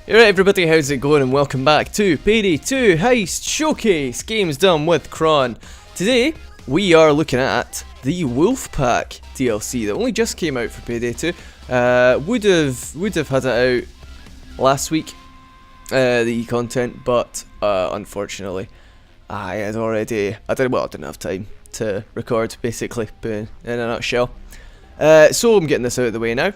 Alright everybody, how's it going and welcome back to Payday 2 Heist Showcase! Games done with Krun. Today, we are looking at the Wolfpack DLC that only just came out for Payday 2. Would have had it out last week, the content, but unfortunately, I didn't have time to record, basically, in a nutshell. So I'm getting this out of the way now.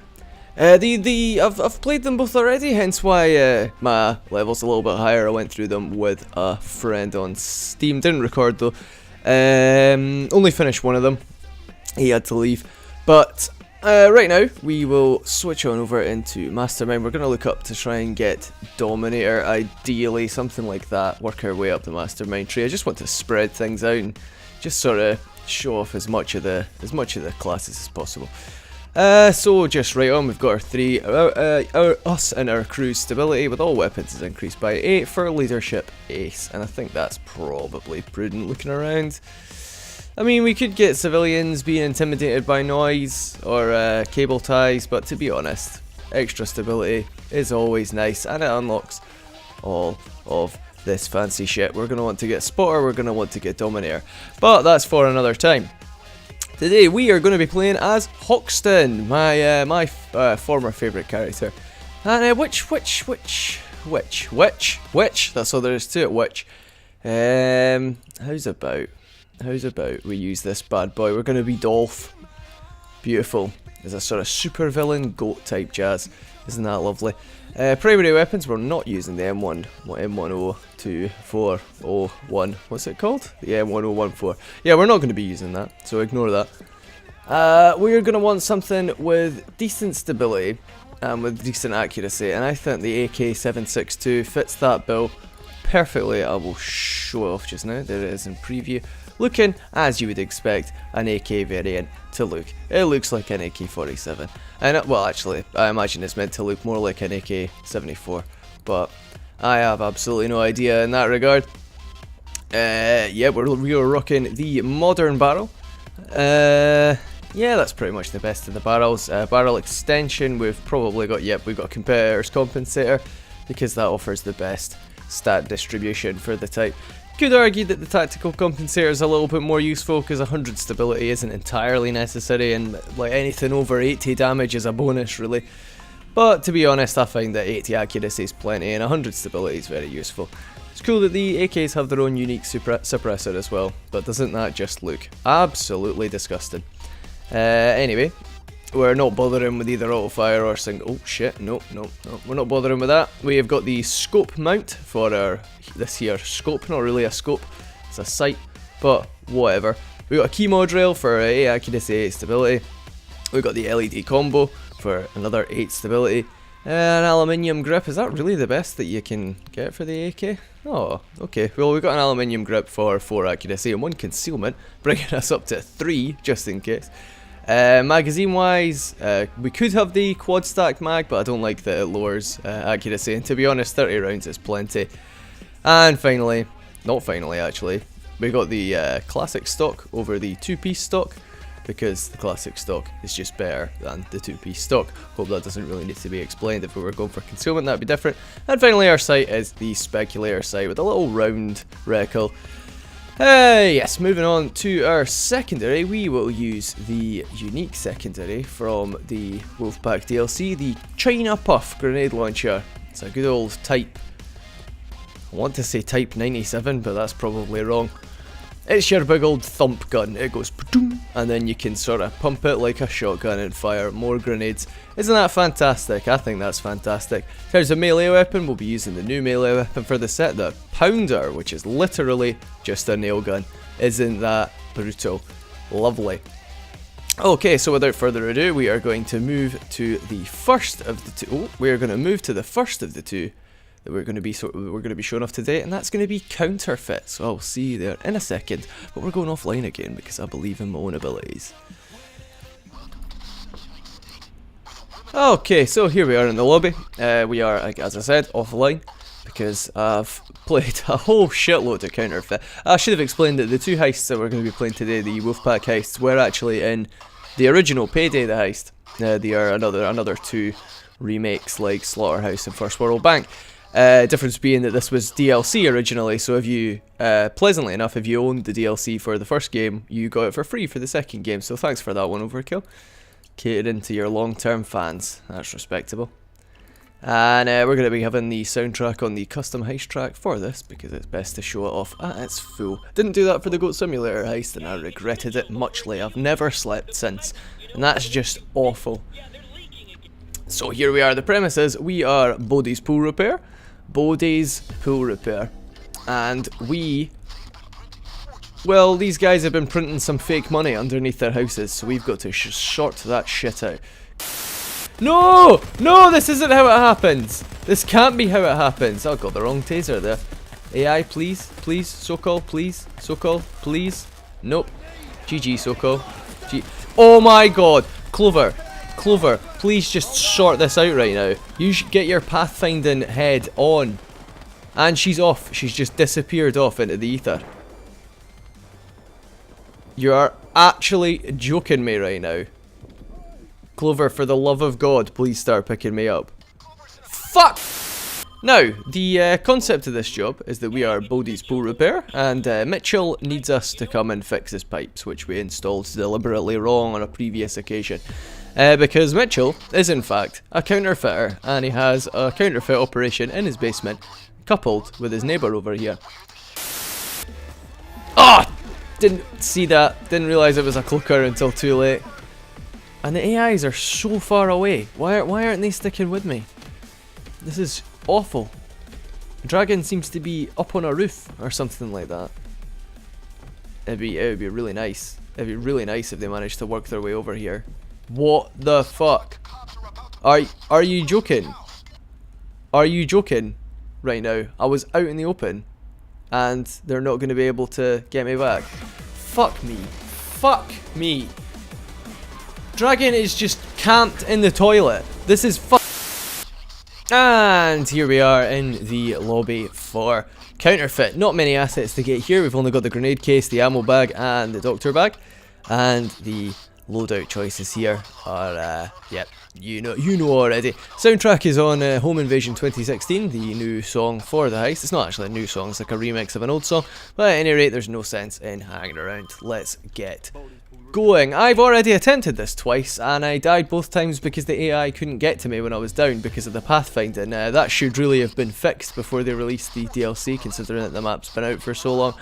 I've played them both already, hence why my level's a little bit higher. I went through them with a friend on Steam. Didn't record though. Only finished one of them. He had to leave. But right now we will switch on over into Mastermind. We're going to look up to try and get Dominator, ideally something like that. Work our way up the Mastermind tree. I just want to spread things out and just sort of show off as much of the classes as possible. So just right on, we've got our three, us and our crew's stability with all weapons is increased by 8 for leadership ace, and I think that's probably prudent looking around. I mean, we could get civilians being intimidated by noise or cable ties, but to be honest, extra stability is always nice and it unlocks all of this fancy shit. We're going to want to get Spotter, we're going to want to get Dominator, but that's for another time. Today we are going to be playing as Hoxton, my former favourite character. And which, that's all there is to it, which. How's about we use this bad boy? We're going to be Dolph. Beautiful. There's a sort of super villain goat type jazz. Isn't that lovely? Primary weapons, we're not using the M102401. What's it called? The M1014. Yeah, we're not going to be using that, so ignore that. We're going to want something with decent stability and with decent accuracy, and I think the AK-762 fits that bill perfectly. I will show off just now. There it is in preview. Looking, as you would expect, an AK variant to look. It looks like an AK-47. And well, actually, I imagine it's meant to look more like an AK-74. But I have absolutely no idea in that regard. Yeah, we are rocking the modern barrel. Yeah, that's pretty much the best of the barrels. Barrel extension, we've probably got, we've got competitor's compensator, because that offers the best stat distribution for the type. Could argue that the tactical compensator is a little bit more useful because 100 stability isn't entirely necessary, and like anything over 80 damage is a bonus really. But to be honest, I find that 80 accuracy is plenty and 100 stability is very useful. It's cool that the AKs have their own unique suppressor as well, but doesn't that just look absolutely disgusting? Anyway, we're not bothering with either auto fire or single. Oh shit, no, we're not bothering with that. We have got the scope mount for this here scope, not really a scope, it's a sight, but whatever. We got a key mod rail for 8 accuracy, 8 stability. We got the LED combo for another 8 stability. An aluminium grip, is that really the best that you can get for the AK? Oh, okay, well we've got an aluminium grip for 4 accuracy and 1 concealment, bringing us up to 3 just in case. Magazine wise, we could have the quad stack mag, but I don't like that it lowers accuracy, and to be honest 30 rounds is plenty. And finally, not finally actually, we got the classic stock over the 2-piece stock, because the classic stock is just better than the 2-piece stock. Hope that doesn't really need to be explained. If we were going for concealment, that'd be different. And finally our sight is the speculator sight with a little round reticle. Yes, moving on to our secondary, we will use the unique secondary from the Wolfpack DLC, the China Puff grenade launcher. It's a good old type, I want to say type 97, but that's probably wrong. It's your big old thump gun, it goes pa-doom, and then you can sort of pump it like a shotgun and fire more grenades. Isn't that fantastic? I think that's fantastic. In terms of melee weapon, we'll be using the new melee weapon for the set, the Pounder, which is literally just a nail gun. Isn't that brutal? Lovely. Okay, so without further ado, we are going to move to the first of the two. Oh, we are going to move to the first of the two that we're going to be showing off today, and that's going to be Counterfeit. So I'll see you there in a second, but we're going offline again because I believe in my own abilities. Okay, so here we are in the lobby. We are, as I said, offline because I've played a whole shitload of Counterfeit. I should have explained that the two heists that we're going to be playing today, the Wolfpack heists, were actually in the original Payday the Heist. They are another two remakes like Slaughterhouse and First World Bank. Difference being that this was DLC originally, so if you, pleasantly enough, if you owned the DLC for the first game, you got it for free for the second game, so thanks for that one, Overkill. Catering to your long-term fans, that's respectable. And we're going to be having the soundtrack on the custom heist track for this, because it's best to show it off at its full. Didn't do that for the Goat Simulator heist, and I regretted it muchly. I've never slept since, and that's just awful. So here we are, the premise is, we are Bodie's Pool Repair. Bodie's Pool Repair. And well, these guys have been printing some fake money underneath their houses, so we've got to sort that shit out. No! No, this isn't how it happens! This can't be how it happens. Oh, got the wrong taser there. AI, please, please, Sokol, please, Sokol, please. Nope. GG, Sokol. Oh my god! Clover, Clover, please just sort this out right now. You should get your pathfinding head on. And she's off. She's just disappeared off into the ether. You are actually joking me right now. Clover, for the love of God, please start picking me up. Fuck! Now, the concept of this job is that we are Bodie's Pool Repair, and Mitchell needs us to come and fix his pipes, which we installed deliberately wrong on a previous occasion. Because Mitchell is in fact a counterfeiter, and he has a counterfeit operation in his basement, coupled with his neighbour over here. Ah! Oh, didn't see that, didn't realise it was a cloaker until too late. And the AIs are so far away. Why aren't they sticking with me? This is awful. Dragon seems to be up on a roof or something like that. It would be really nice. It'd be really nice if they managed to work their way over here. What the fuck? Are you joking? Are you joking right now? I was out in the open and they're not going to be able to get me back. Fuck me. Fuck me. Dragon is just camped in the toilet. This is And here we are in the lobby for Counterfeit. Not many assets to get here. We've only got the grenade case, the ammo bag, and the doctor bag. And the loadout choices here are, yep, you know already. Soundtrack is on Home Invasion 2016, the new song for the heist. It's not actually a new song, it's like a remix of an old song. But at any rate, there's no sense in hanging around. Let's get going. I've already attempted this twice, and I died both times because the AI couldn't get to me when I was down because of the pathfinding. That should really have been fixed before they released the DLC, considering that the map's been out for so long.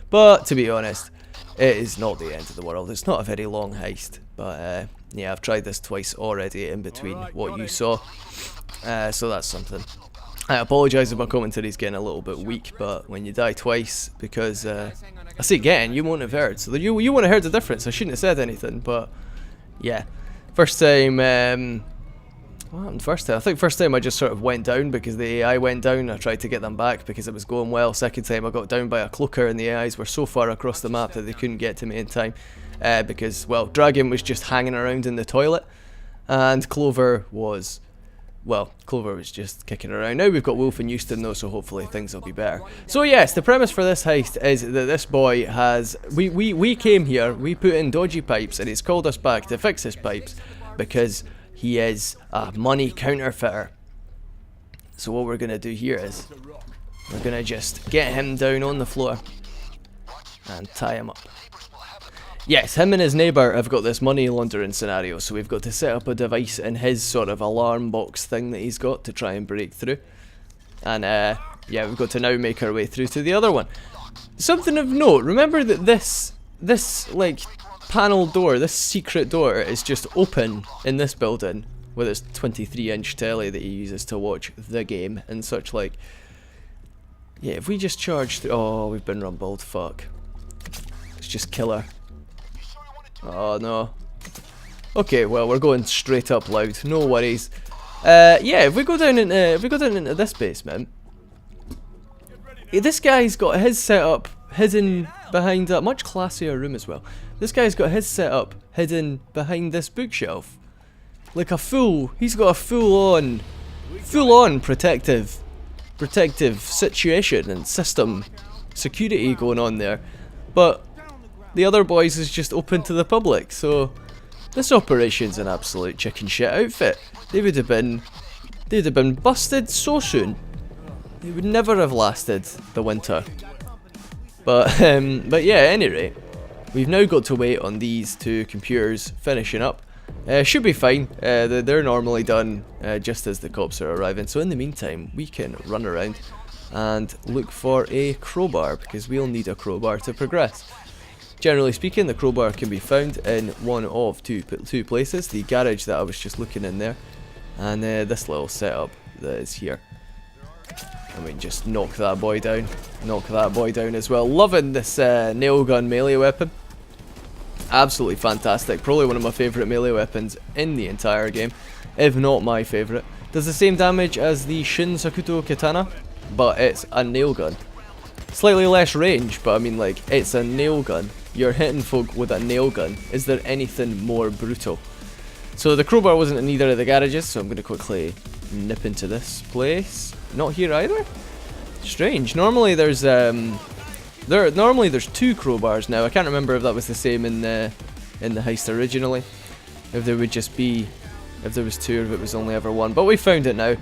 But to be honest, it is not the end of the world. It's not a very long heist, but yeah, I've tried this twice already in between what you saw, so that's something. I apologise if my commentary is getting a little bit weak, but when you die twice, because I say again, you won't have heard, so you won't have heard the difference. I shouldn't have said anything, but yeah, first time. What happened first time? I think first time I just sort of went down because the AI went down. I tried to get them back because it was going well. Second time I got down by a cloaker and the AIs were so far across the map that they couldn't get to me in time, because, well, Dragon was just hanging around in the toilet, and Clover was just kicking around. Now we've got Wolf and Houston though, so hopefully things will be better. So yes, the premise for this heist is that this boy has, we came here, we put in dodgy pipes, and he's called us back to fix his pipes because he is a money counterfeiter. So what we're going to do here is, we're going to just get him down on the floor and tie him up. Yes, him and his neighbour have got this money laundering scenario, so we've got to set up a device in his sort of alarm box thing that he's got to try and break through. And yeah, we've got to now make our way through to the other one. Something of note, remember that this like panel door, this secret door is just open in this building with its 23-inch telly that he uses to watch the game and such like. Yeah, if we just charge through, oh, we've been rumbled, fuck. Let's just kill her. Oh no. Okay, well, we're going straight up loud, no worries. Yeah, if we go down into this basement, this guy's got his setup hidden behind a much classier room as well. This guy's got his setup hidden behind this bookshelf, like a fool. He's got a full-on protective situation and system security going on there, but the other boys is just open to the public, so This operation's an absolute chicken shit outfit. They'd have been busted so soon. They would never have lasted the winter. But yeah, at any rate, we've now got to wait on these two computers finishing up. Should be fine. They're normally done just as the cops are arriving. So in the meantime, we can run around and look for a crowbar, because we'll need a crowbar to progress. Generally speaking, the crowbar can be found in one of two places. The garage that I was just looking in there, and this little setup that is here. I mean, just knock that boy down. Knock that boy down as well. Loving this nail gun melee weapon. Absolutely fantastic. Probably one of my favourite melee weapons in the entire game, if not my favourite. Does the same damage as the Shin Sakuto Katana, but it's a nail gun. Slightly less range, but I mean, like, it's a nail gun. You're hitting folk with a nail gun. Is there anything more brutal? So the crowbar wasn't in either of the garages, so I'm going to quickly nip into this place. Not here either? Strange. Normally there's normally there's two crowbars now. I can't remember if that was the same in the heist originally. If there would just be, if there was two, or if it was only ever one. But we found it now.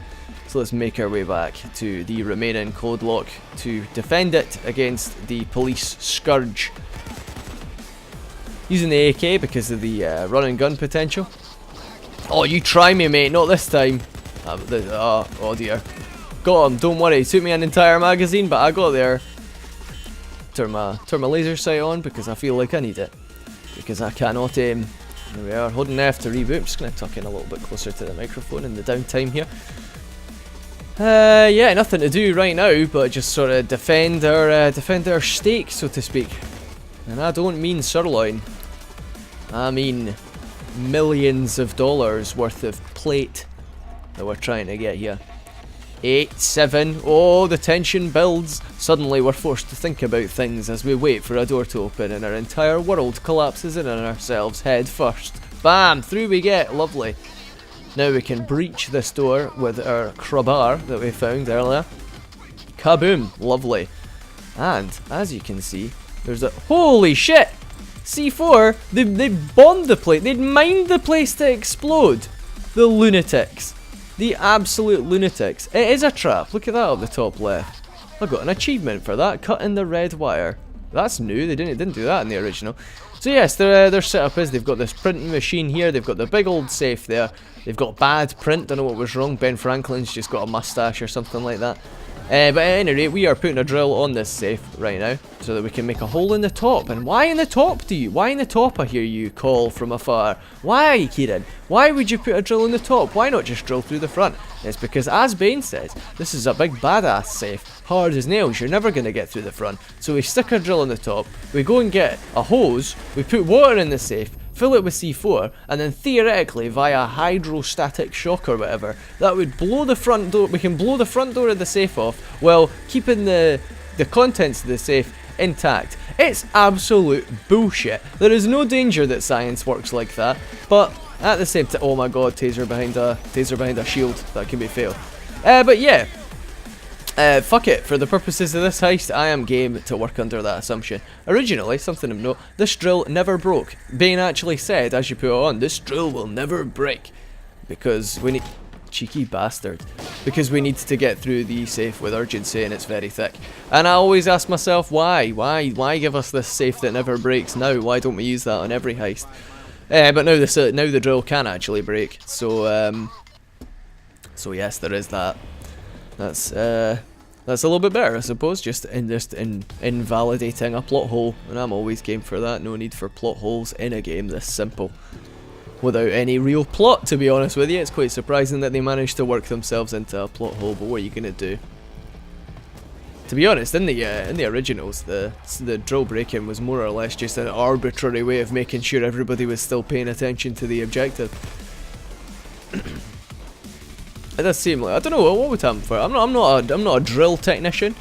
So let's make our way back to the remaining code lock to defend it against the police scourge. Using the AK because of the run and gun potential. Oh, you try me, mate, not this time. Oh dear. Got him, don't worry. It took me an entire magazine, but I got there. Turn my laser sight on because I feel like I need it. Because I cannot aim. There we are, holding F to reboot. I'm just going to tuck in a little bit closer to the microphone in the downtime here. Yeah, nothing to do right now, but just sort of defend our steak, so to speak. And I don't mean sirloin. I mean millions of dollars worth of plate that we're trying to get here. 8, 7, oh, the tension builds. Suddenly we're forced to think about things as we wait for a door to open and our entire world collapses in on ourselves head first. Bam! Through we get. Lovely. Now we can breach this door with our crowbar that we found earlier. Kaboom! Lovely. And, as you can see, there's a... Holy shit! C4, they bombed the place. They'd mined the place to explode. The lunatics. The absolute lunatics. It is a trap. Look at that up the top left. I got an achievement for that. Cutting the red wire. That's new. They didn't do that in the original. So yes, their setup is they've got this printing machine here. They've got the big old safe there. They've got bad print. Don't know what was wrong. Ben Franklin's just got a mustache or something like that. But at any rate, we are putting a drill on this safe right now so that we can make a hole in the top. And why in the top do you? Why in the top, I hear you call from afar? Why, Kieran? Why would you put a drill in the top? Why not just drill through the front? It's because, as Bane says, this is a big badass safe. Hard as nails, you're never going to get through the front. So we stick a drill in the top, we go and get a hose, we put water in the safe, fill it with C4, and then theoretically via hydrostatic shock or whatever, that would blow the front door. We can blow the front door of the safe off while keeping the contents of the safe intact. It's absolute bullshit. There is no danger that science works like that, but at the same time, oh my god, taser behind a shield. That can be fail. But yeah. Fuck it, for the purposes of this heist, I am game to work under that assumption. Originally, something of note, this drill never broke. Bane actually said, as you put it on, this drill will never break. Because we need... Cheeky bastard. Because we need to get through the safe with urgency and it's very thick. And I always ask myself, why? Why give us this safe that never breaks now? Why don't we use that on every heist? But now the drill can actually break. So yes, there is that. That's a little bit better, I suppose, just invalidating a plot hole, and I'm always game for that. No need for plot holes in a game this simple. Without any real plot, to be honest with you. It's quite surprising that they managed to work themselves into a plot hole, but what are you gonna do? To be honest, in the originals, the drill breaking was more or less just an arbitrary way of making sure everybody was still paying attention to the objective. It does seem like, I don't know what would happen for it. I'm not a drill technician.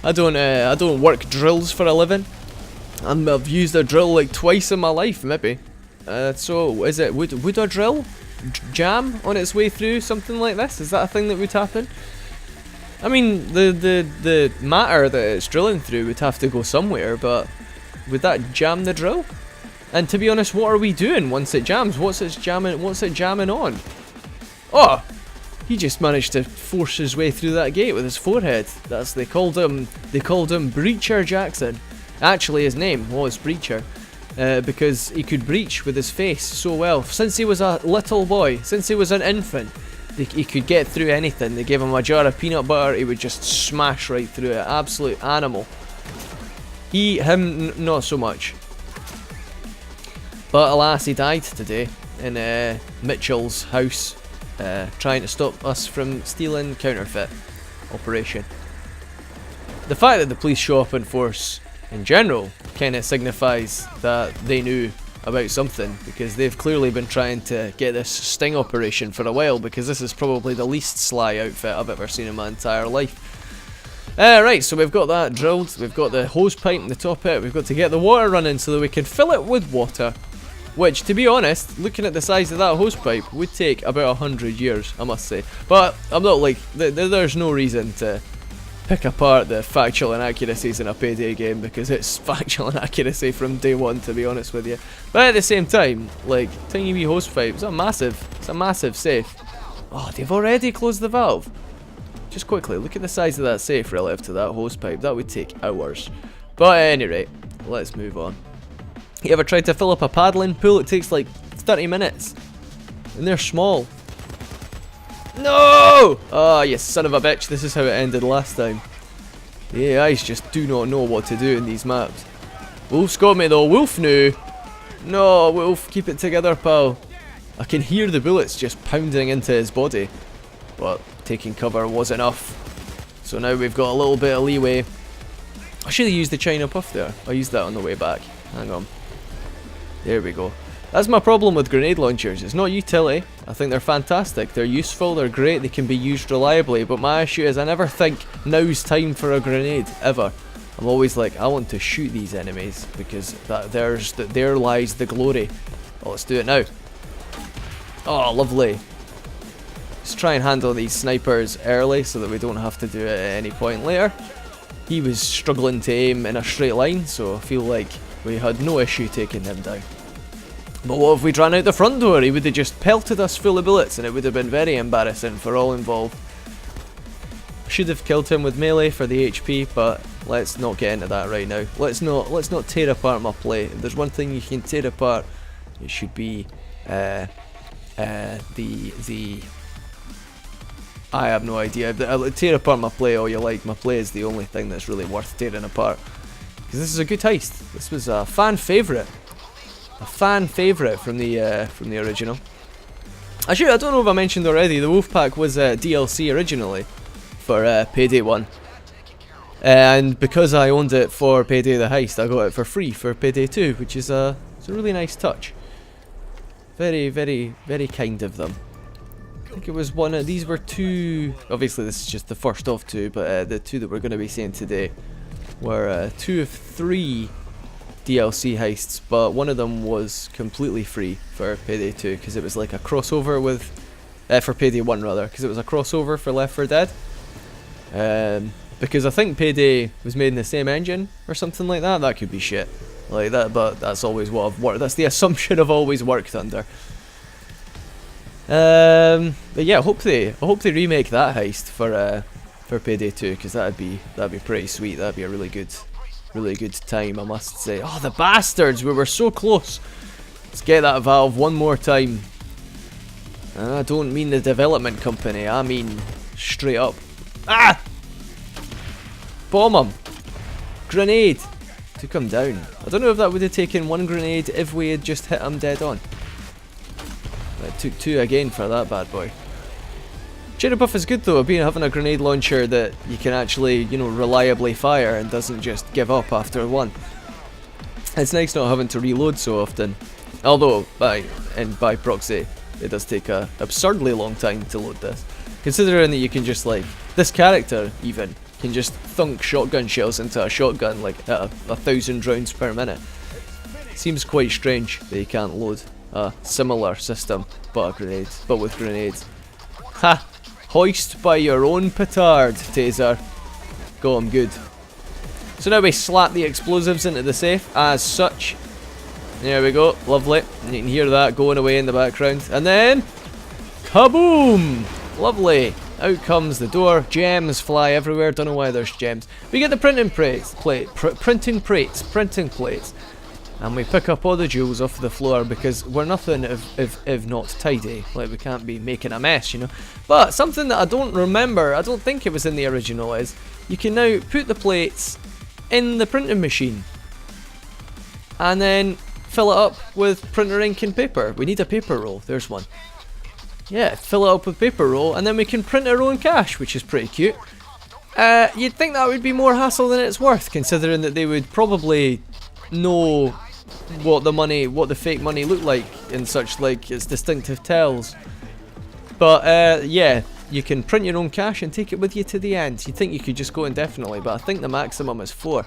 I don't work drills for a living. I've used a drill like twice in my life, maybe. So is it would a drill jam on its way through something like this? Is that a thing that would happen? I mean, the matter that it's drilling through would have to go somewhere, but would that jam the drill? And to be honest, what are we doing once it jams? What's it jamming on? Oh! He just managed to force his way through that gate with his forehead. They called him Breacher Jackson. Actually, his name was Breacher, because he could breach with his face so well. Since he was a little boy, since he was an infant, he could get through anything. They gave him a jar of peanut butter, he would just smash right through it. Absolute animal. Him, not so much. But alas, he died today in Mitchell's house. Trying to stop us from stealing Counterfeit operation. The fact that the police show up in force in general kind of signifies that they knew about something, because they've clearly been trying to get this sting operation for a while, because this is probably the least sly outfit I've ever seen in my entire life. Right, so we've got that drilled, we've got the hose pipe in the top of it, we've got to get the water running so that we can fill it with water. Which, to be honest, looking at the size of that hosepipe, would take about 100 years, I must say. But I'm not like, there's no reason to pick apart the factual inaccuracies in a Payday game, because it's factual inaccuracy from day one, to be honest with you. But at the same time, like, tiny wee hosepipe, it's a massive safe. Oh, they've already closed the valve. Just quickly, look at the size of that safe relative to that hosepipe. That would take hours. But at any rate, let's move on. You ever tried to fill up a paddling pool? It takes like 30 minutes. And they're small. No! Oh, you son of a bitch. This is how it ended last time. The AIs just do not know what to do in these maps. Wolf's got me though. Wolf knew. No, Wolf, keep it together, pal. I can hear the bullets just pounding into his body. But taking cover was enough. So now we've got a little bit of leeway. I should have used the China Puff there. I used that on the way back. Hang on. There we go. That's my problem with grenade launchers. It's not utility. I think they're fantastic. They're useful, they're great, they can be used reliably. But my issue is I never think now's time for a grenade, ever. I'm always like, I want to shoot these enemies, because there lies the glory. Oh, let's do it now. Oh, lovely. Let's try and handle these snipers early so that we don't have to do it at any point later. He was struggling to aim in a straight line, so I feel like we had no issue taking him down. But what if we'd ran out the front door? He would have just pelted us full of bullets, and it would have been very embarrassing for all involved. Should have killed him with melee for the HP, but let's not get into that right now. Let's not tear apart my play. If there's one thing you can tear apart, it should be I have no idea. Tear apart my play all you like. My play is the only thing that's really worth tearing apart. Because this is a good heist. This was a fan favourite. A fan favourite from the original. Actually, I don't know if I mentioned already, the Wolfpack was DLC originally for Payday 1. And because I owned it for Payday the Heist, I got it for free for Payday 2, which is it's a really nice touch. Very, very, very kind of them. I think it was one of these were two. Obviously, this is just the first of two, but the two that we're going to be seeing today were 2 of 3 DLC heists, but one of them was completely free for Payday 2 because it was like a crossover with for Payday 1 rather, because it was a crossover for Left 4 Dead. Because I think Payday was made in the same engine or something like that. That could be shit like that, but that's always what I've worked. That's the assumption I've always worked under. But yeah, I hope they remake that heist for Payday 2, because that'd be pretty sweet. That'd be a really good time, I must say. Oh, the bastards! We were so close. Let's get that valve one more time. I don't mean the development company. I mean straight up. Ah! Bomb him! Grenade! Took him down. I don't know if that would have taken one grenade if we had just hit him dead on. It took 2 again for that bad boy. China Buff is good though, having a grenade launcher that you can actually, you know, reliably fire and doesn't just give up after one. It's nice not having to reload so often. Although, by proxy, it does take a absurdly long time to load this. Considering that you can just, like, this character even can just thunk shotgun shells into a shotgun like at 1,000 rounds per minute. Seems quite strange that you can't load a similar system but with grenades. Ha! Hoist by your own petard, Taser. Got him good. So now we slap the explosives into the safe as such. There we go. Lovely. You can hear that going away in the background. And then... kaboom! Lovely. Out comes the door. Gems fly everywhere. Don't know why there's gems. We get the printing plates. Printing plates. And we pick up all the jewels off the floor because we're nothing if not tidy. Like, we can't be making a mess, you know. But something that I don't remember, I don't think it was in the original, is you can now put the plates in the printing machine and then fill it up with printer ink and paper. We need a paper roll. There's one. Yeah, fill it up with paper roll and then we can print our own cash, which is pretty cute. You'd think that would be more hassle than it's worth, considering that they would probably know what the fake money looked like in such, like, its distinctive tells. But yeah, you can print your own cash and take it with you to the end. You'd think you could just go indefinitely, but I think the maximum is 4.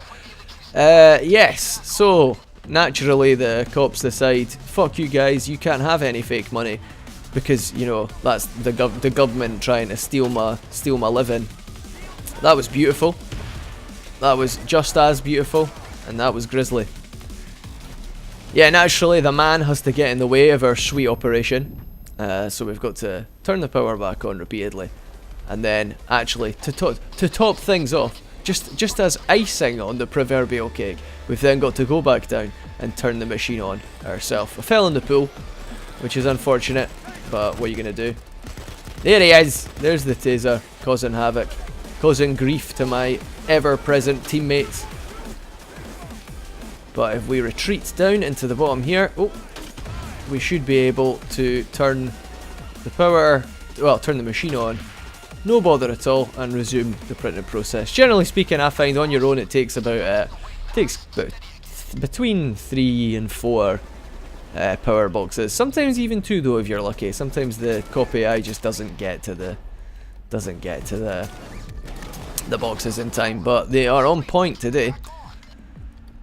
Yes, so naturally the cops decide, fuck you guys, you can't have any fake money, because, you know, that's the government trying to steal my living. That was beautiful. That was just as beautiful, and that was grisly. Yeah, naturally the man has to get in the way of our sweet operation. So we've got to turn the power back on repeatedly, and then actually to top things off, just as icing on the proverbial cake, we've then got to go back down and turn the machine on ourselves. I fell in the pool, which is unfortunate, but what are you gonna do? There he is. There's the taser, causing havoc, causing grief to my ever-present teammates. But if we retreat down into the bottom here, oh, we should be able to turn the power, well, turn the machine on, no bother at all, and resume the printing process. Generally speaking, I find on your own it takes about between 3 and 4 power boxes. Sometimes even 2 though, if you're lucky. Sometimes the copy AI just doesn't get to the boxes in time, but they are on point today.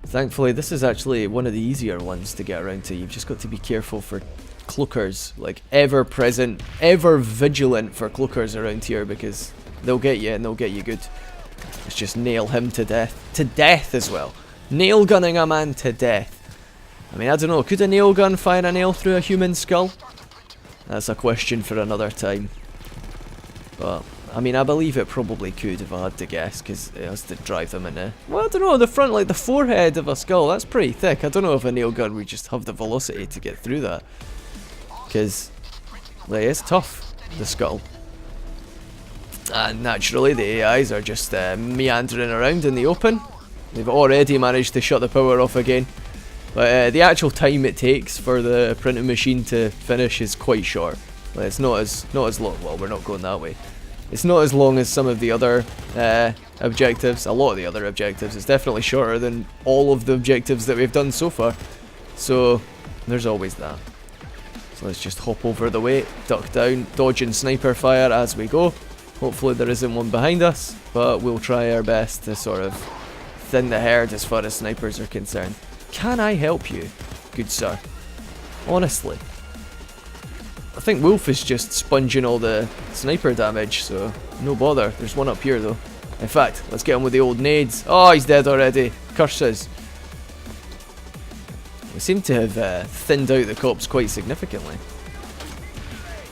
Thankfully, this is actually one of the easier ones to get around to. You've just got to be careful for cloakers, like ever present, ever vigilant for cloakers around here, because they'll get you and they'll get you good. Let's just nail him to death as well. Nail gunning a man to death. I mean, I don't know, could a nail gun fire a nail through a human skull? That's a question for another time. But I mean, I believe it probably could if I had to guess, because it has to drive them into, well, I don't know, the front, like the forehead of a skull, that's pretty thick. I don't know if a nail gun would just have the velocity to get through that, because, like, it's tough, the skull. And naturally, the AIs are just meandering around in the open. They've already managed to shut the power off again. But the actual time it takes for the printing machine to finish is quite short. Like, it's not as long, well, we're not going that way. It's not as long as some of the other objectives, a lot of the other objectives. It's definitely shorter than all of the objectives that we've done so far. So, there's always that. So let's just hop over the way, duck down, dodging sniper fire as we go. Hopefully there isn't one behind us, but we'll try our best to sort of thin the herd as far as snipers are concerned. Can I help you, good sir? Honestly. I think Wolf is just sponging all the sniper damage, so no bother. There's one up here though. In fact, let's get him with the old nades. Oh, he's dead already. Curses. We seem to have thinned out the cops quite significantly.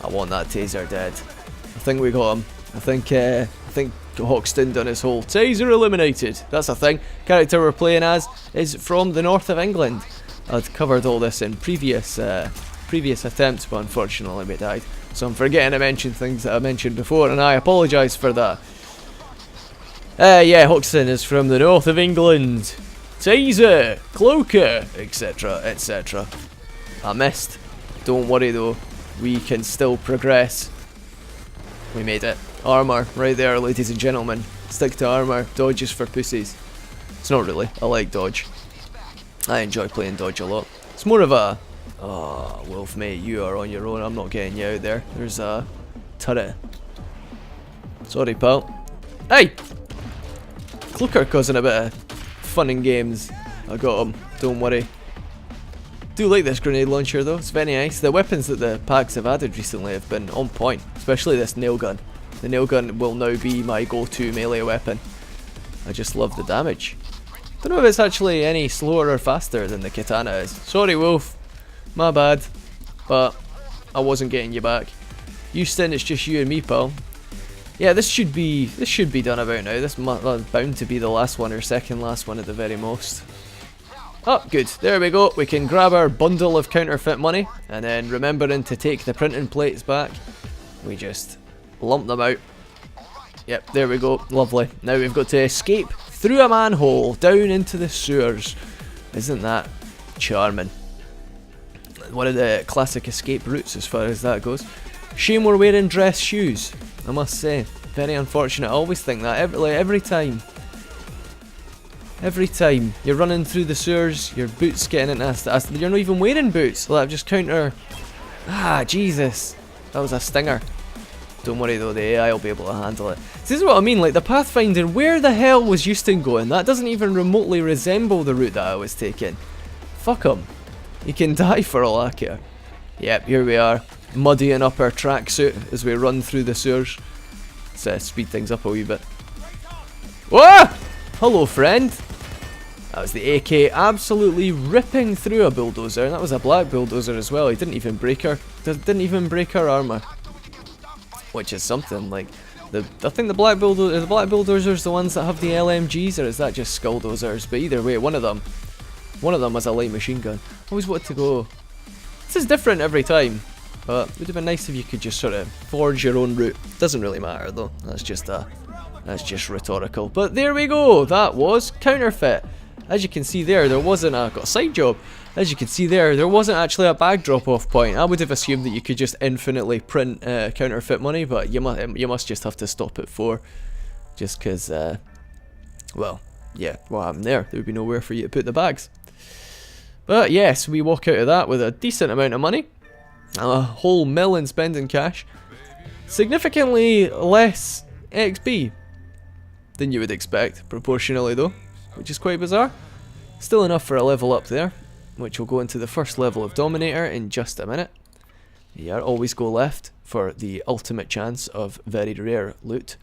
I want that taser dead. I think we got him. I think Hoxton done his whole taser eliminated. That's a thing. Character we're playing as is from the north of England. I'd covered all this in previous attempts, but unfortunately we died. So I'm forgetting to mention things that I mentioned before, and I apologise for that. Yeah, Hoxton is from the north of England. Taser, cloaker, etc, etc. I missed. Don't worry though, we can still progress. We made it. Armour, right there, ladies and gentlemen. Stick to armour. Dodge is for pussies. It's not really. I like dodge. I enjoy playing dodge a lot. It's more of a, oh, Wolf mate, you are on your own. I'm not getting you out there. There's a turret. Sorry, pal. Hey! Cloaker causing a bit of fun and games. I got him. Don't worry. Do like this grenade launcher though. It's very nice. The weapons that the packs have added recently have been on point. Especially this nail gun. The nail gun will now be my go-to melee weapon. I just love the damage. Don't know if it's actually any slower or faster than the katana is. Sorry, Wolf. My bad. But I wasn't getting you back. Houston, it's just you and me, pal. Yeah, this should be done about now. This is bound to be the last one or second last one at the very most. Oh, good. There we go. We can grab our bundle of counterfeit money, and then remembering to take the printing plates back, we just lump them out. Yep, there we go. Lovely. Now we've got to escape through a manhole down into the sewers. Isn't that charming? One of the classic escape routes as far as that goes. Shame we're wearing dress shoes, I must say. Very unfortunate. I always think that every time. Every time you're running through the sewers, your boots getting into you're not even wearing boots. Like, just counter. Ah, Jesus. That was a stinger. Don't worry though, the AI will be able to handle it. This is what I mean, like the Pathfinder, where the hell was Houston going? That doesn't even remotely resemble the route that I was taking. Fuck him. He can die for all I care. Yep, here we are, muddying up our tracksuit as we run through the sewers. Let's speed things up a wee bit. Whoa! Hello, friend. That was the AK absolutely ripping through a bulldozer, and that was a black bulldozer as well. He didn't even break her armor. Which is something, like, I think the black bulldozers the ones that have the LMGs, or is that just skulldozers? But either way, one of them has a light machine gun. I always wanted to go. This is different every time, but it would have been nice if you could just sort of forge your own route. Doesn't really matter though. That's just rhetorical. But there we go. That was Counterfeit. As you can see there wasn't got a side job. As you can see there wasn't actually a bag drop-off point. I would have assumed that you could just infinitely print counterfeit money, but you must just have to stop at 4, just because. Well, yeah, what happened there? There would be nowhere for you to put the bags. But yes, we walk out of that with a decent amount of money, a whole mill in spending cash, significantly less XP than you would expect, proportionally though, which is quite bizarre. Still enough for a level up there, which will go into the first level of Dominator in just a minute. Yeah, always go left for the ultimate chance of very rare loot.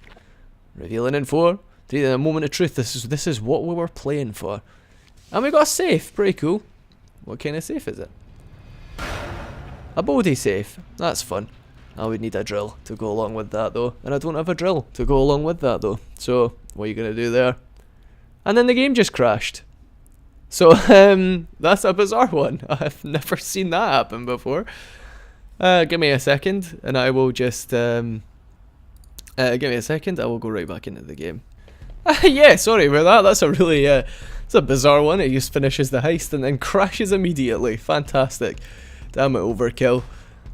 Revealing in 4, 3, a moment of truth. This is what we were playing for. And we got a safe, pretty cool. What kind of safe is it? A body safe. That's fun. I would need a drill to go along with that though, and I don't have a drill to go along with that though. So, what are you gonna do there? And then the game just crashed. So, that's a bizarre one. I've never seen that happen before. Give me a second, and I will just, give me a second, I will go right back into the game. Yeah, sorry about that. That's a really, it's a bizarre one. It just finishes the heist and then crashes immediately. Fantastic. Damn it, overkill.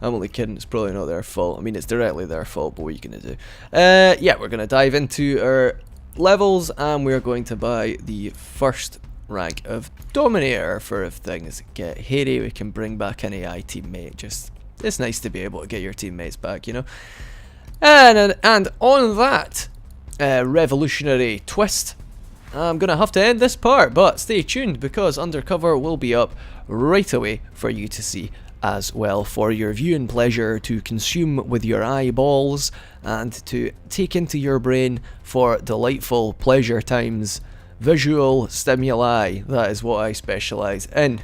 I'm only kidding, it's probably not their fault. I mean, it's directly their fault, but what are you going to do? Yeah, we're going to dive into our levels, and we're going to buy the first rank of Dominator for if things get hairy. We can bring back an AI teammate. It's nice to be able to get your teammates back, you know. And on that revolutionary twist, I'm gonna have to end this part, but stay tuned because Undercover will be up right away for you to see as well, for your viewing pleasure to consume with your eyeballs and to take into your brain for delightful pleasure times. Visual stimuli, that is what I specialise in.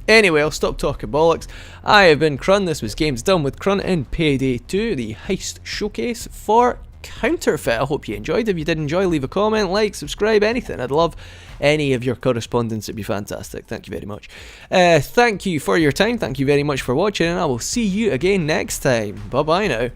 Anyway, I'll stop talking bollocks. I have been Krun. This was Games Done with Krun in Payday 2, the heist showcase for Counterfeit. I hope you enjoyed. If you did enjoy, leave a comment, like, subscribe, anything. I'd love any of your correspondence. It'd be fantastic. Thank you very much. Thank you for your time. Thank you very much for watching, and I will see you again next time. Bye bye now.